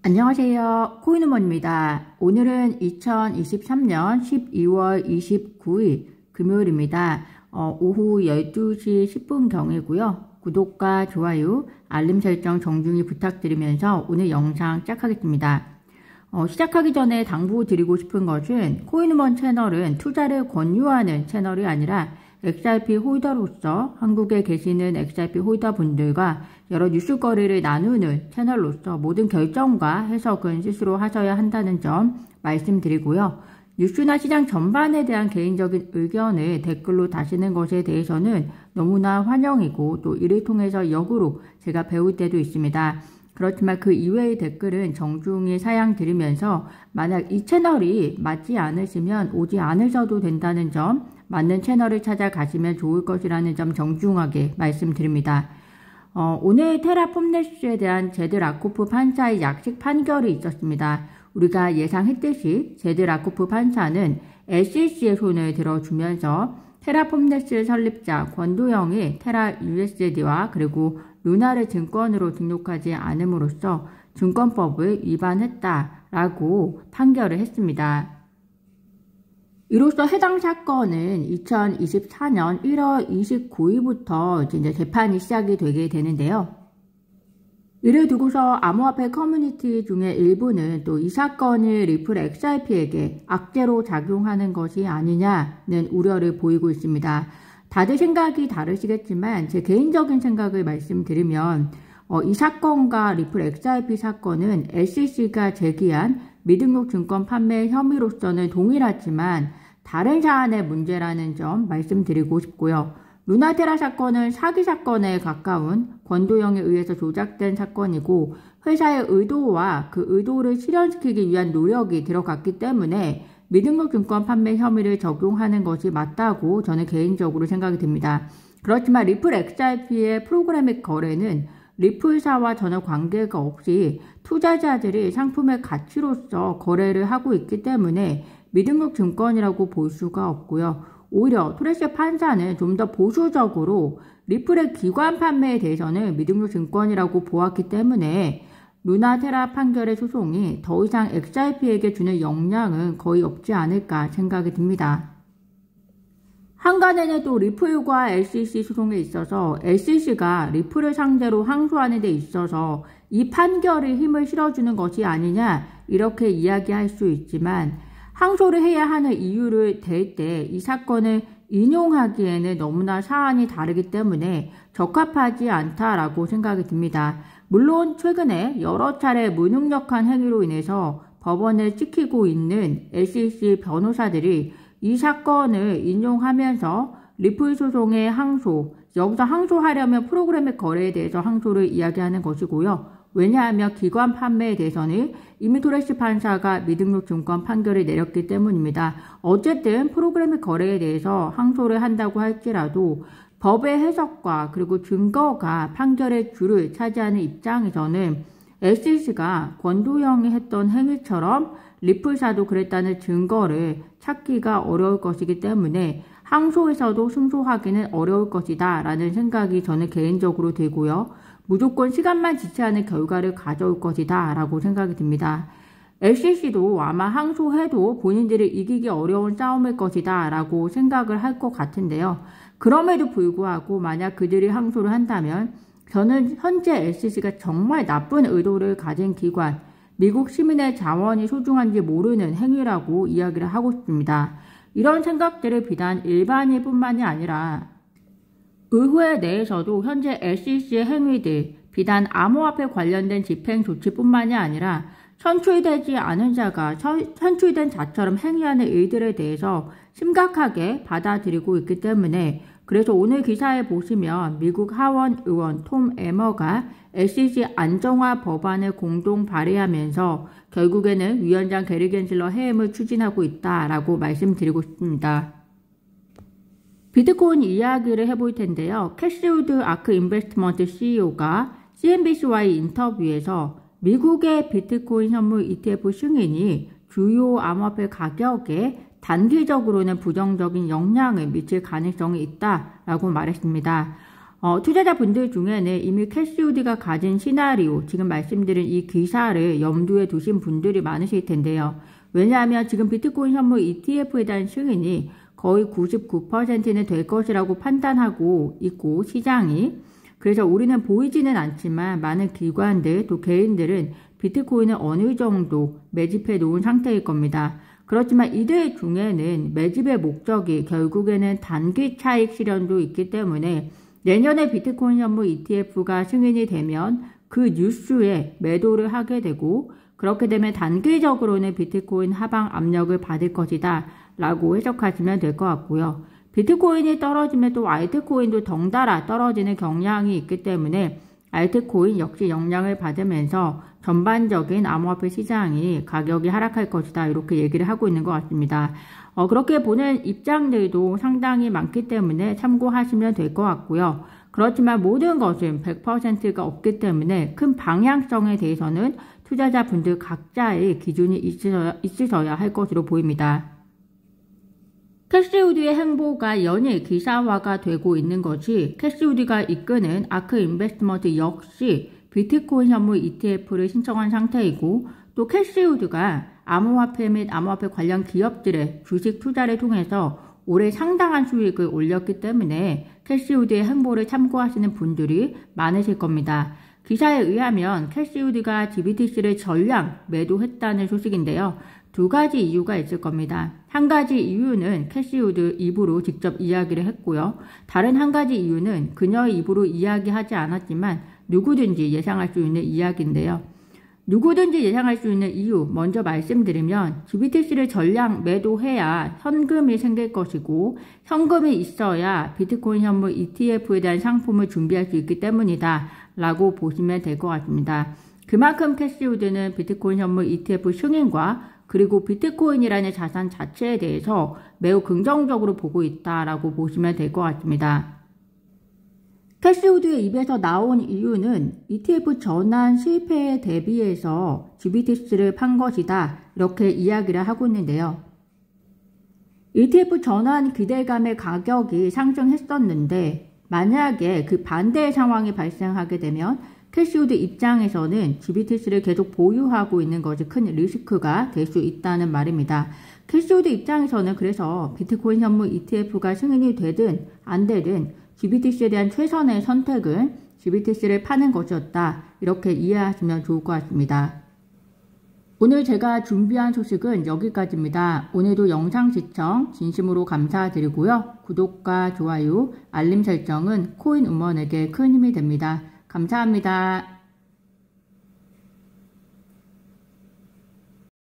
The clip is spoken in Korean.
안녕하세요. 코인우먼입니다. 오늘은 2023년 12월 29일 금요일입니다. 오후 12시 10분경이고요. 구독과 좋아요, 알림 설정 정중히 부탁드리면서 오늘 영상 시작하겠습니다. 시작하기 전에 당부드리고 싶은 것은 코인우먼 채널은 투자를 권유하는 채널이 아니라 XRP 홀더로서 한국에 계시는 XRP 홀더분들과 여러 뉴스 거래를 나누는 채널로서 모든 결정과 해석은 스스로 하셔야 한다는 점 말씀드리고요. 뉴스나 시장 전반에 대한 개인적인 의견을 댓글로 다시는 것에 대해서는 너무나 환영이고 또 이를 통해서 역으로 제가 배울 때도 있습니다. 그렇지만 그 이외의 댓글은 정중히 사양드리면서 만약 이 채널이 맞지 않으시면 오지 않으셔도 된다는 점, 맞는 채널을 찾아가시면 좋을 것이라는 점 정중하게 말씀드립니다. 오늘 테라폼네스에 대한 제드 라코프 판사의 약식 판결이 있었습니다. 우리가 예상했듯이 제드 라코프 판사는 SEC의 손을 들어주면서 테라폼네스 설립자 권도영이 테라 USD와 그리고 루나를 증권으로 등록하지 않음으로써 증권법을 위반했다라고 판결을 했습니다. 이로써 해당 사건은 2024년 1월 29일부터 이제 재판이 시작이 되게 되는데요. 이를 두고서 암호화폐 커뮤니티 중에 일부는 또 이 사건을 리플 XRP에게 악재로 작용하는 것이 아니냐는 우려를 보이고 있습니다. 다들 생각이 다르시겠지만 제 개인적인 생각을 말씀드리면 이 사건과 리플 XRP 사건은 SEC가 제기한 미등록 증권 판매 혐의로서는 동일하지만 다른 사안의 문제라는 점 말씀드리고 싶고요. 루나테라 사건은 사기 사건에 가까운 권도영에 의해서 조작된 사건이고 회사의 의도와 그 의도를 실현시키기 위한 노력이 들어갔기 때문에 미등록 증권 판매 혐의를 적용하는 것이 맞다고 저는 개인적으로 생각이 듭니다. 그렇지만 리플 XRP의 프로그래믹 거래는 리플사와 전혀 관계가 없이 투자자들이 상품의 가치로서 거래를 하고 있기 때문에 미등록 증권이라고 볼 수가 없고요. 오히려 토레시 판사는 좀 더 보수적으로 리플의 기관 판매에 대해서는 미등록 증권이라고 보았기 때문에 루나테라 판결의 소송이 더 이상 XRP에게 주는 영향은 거의 없지 않을까 생각이 듭니다. 한간에는 또 리플과 SEC 소송에 있어서 SEC가 리플을 상대로 항소하는 데 있어서 이 판결에 힘을 실어주는 것이 아니냐 이렇게 이야기할 수 있지만 항소를 해야 하는 이유를 댈 때 이 사건을 인용하기에는 너무나 사안이 다르기 때문에 적합하지 않다라고 생각이 듭니다. 물론 최근에 여러 차례 무능력한 행위로 인해서 법원을 지키고 있는 SEC 변호사들이 이 사건을 인용하면서 리플 소송의 항소, 여기서 항소하려면 프로그래믹 거래에 대해서 항소를 이야기하는 것이고요. 왜냐하면 기관 판매에 대해서는 이미 토레시 판사가 미등록 증권 판결을 내렸기 때문입니다. 어쨌든 프로그래믹 거래에 대해서 항소를 한다고 할지라도 법의 해석과 그리고 증거가 판결의 줄을 차지하는 입장에서는 SEC가 권도영이 했던 행위처럼 리플사도 그랬다는 증거를 찾기가 어려울 것이기 때문에 항소에서도 승소하기는 어려울 것이다 라는 생각이 저는 개인적으로 들고요. 무조건 시간만 지체하는 결과를 가져올 것이다 라고 생각이 듭니다. SEC도 아마 항소해도 본인들이 이기기 어려운 싸움일 것이다 라고 생각을 할 것 같은데요. 그럼에도 불구하고 만약 그들이 항소를 한다면 저는 현재 SEC가 정말 나쁜 의도를 가진 기관, 미국 시민의 자원이 소중한지 모르는 행위라고 이야기를 하고 싶습니다. 이런 생각들을 비단 일반인뿐만이 아니라 의회 내에서도 현재 SEC의 행위들, 비단 암호화폐 관련된 집행 조치뿐만이 아니라 선출되지 않은 자가 선출된 자처럼 행위하는 일들에 대해서 심각하게 받아들이고 있기 때문에 그래서 오늘 기사에 보시면 미국 하원 의원 톰 에머가 SEC 안정화 법안을 공동 발의하면서 결국에는 위원장 게리 겐슬러 해임을 추진하고 있다라고 말씀드리고 싶습니다. 비트코인 이야기를 해볼 텐데요. 캐시우드 아크 인베스트먼트 CEO가 CNBC와의 인터뷰에서 미국의 비트코인 현물 ETF 승인이 주요 암호화폐 가격에 단기적으로는 부정적인 영향을 미칠 가능성이 있다라고 말했습니다. 투자자분들 중에는 이미 캐시우드가 가진 시나리오, 지금 말씀드린 이 기사를 염두에 두신 분들이 많으실 텐데요. 왜냐하면 지금 비트코인 현물 ETF에 대한 승인이 거의 99%는 될 것이라고 판단하고 있고 시장이, 그래서 우리는 보이지는 않지만 많은 기관들 또 개인들은 비트코인을 어느 정도 매집해 놓은 상태일 겁니다. 그렇지만 이들 중에는 매집의 목적이 결국에는 단기 차익 실현도 있기 때문에 내년에 비트코인 현물 ETF가 승인이 되면 그 뉴스에 매도를 하게 되고, 그렇게 되면 단기적으로는 비트코인 하방 압력을 받을 것이다 라고 해석하시면 될 것 같고요. 비트코인이 떨어지면 또 알트코인도 덩달아 떨어지는 경향이 있기 때문에 알트코인 역시 영향을 받으면서 전반적인 암호화폐 시장이 가격이 하락할 것이다, 이렇게 얘기를 하고 있는 것 같습니다. 그렇게 보는 입장들도 상당히 많기 때문에 참고하시면 될 것 같고요. 그렇지만 모든 것은 100%가 없기 때문에 큰 방향성에 대해서는 투자자분들 각자의 기준이 있으셔야 할 것으로 보입니다. 캐시우드의 행보가 연일 기사화가 되고 있는 것이 캐시우드가 이끄는 아크 인베스트먼트 역시 비트코인 현물 ETF를 신청한 상태이고, 또 캐시우드가 암호화폐 및 암호화폐 관련 기업들의 주식 투자를 통해서 올해 상당한 수익을 올렸기 때문에 캐시우드의 행보를 참고하시는 분들이 많으실 겁니다. 기사에 의하면 캐시우드가 GBTC를 전량 매도했다는 소식인데요. 두 가지 이유가 있을 겁니다. 한 가지 이유는 캐시우드 입으로 직접 이야기를 했고요. 다른 한 가지 이유는 그녀의 입으로 이야기하지 않았지만 누구든지 예상할 수 있는 이야기인데요. 누구든지 예상할 수 있는 이유 먼저 말씀드리면, GBTC를 전량 매도해야 현금이 생길 것이고, 현금이 있어야 비트코인 현물 ETF에 대한 상품을 준비할 수 있기 때문이다 라고 보시면 될 것 같습니다. 그만큼 캐시우드는 비트코인 현물 ETF 승인과 그리고 비트코인이라는 자산 자체에 대해서 매우 긍정적으로 보고 있다라고 보시면 될 것 같습니다. 캐시우드의 입에서 나온 이유는 ETF 전환 실패에 대비해서 GBTC를 판 것이다, 이렇게 이야기를 하고 있는데요. ETF 전환 기대감의 가격이 상승했었는데 만약에 그 반대의 상황이 발생하게 되면 캐시우드 입장에서는 GBTC를 계속 보유하고 있는 것이 큰 리스크가 될 수 있다는 말입니다. 캐시우드 입장에서는 그래서 비트코인 현물 ETF가 승인이 되든 안 되든 GBTC에 대한 최선의 선택은 GBTC를 파는 것이었다, 이렇게 이해하시면 좋을 것 같습니다. 오늘 제가 준비한 소식은 여기까지입니다. 오늘도 영상 시청 진심으로 감사드리고요. 구독과 좋아요, 알림 설정은 코인 응원에게 큰 힘이 됩니다. 감사합니다.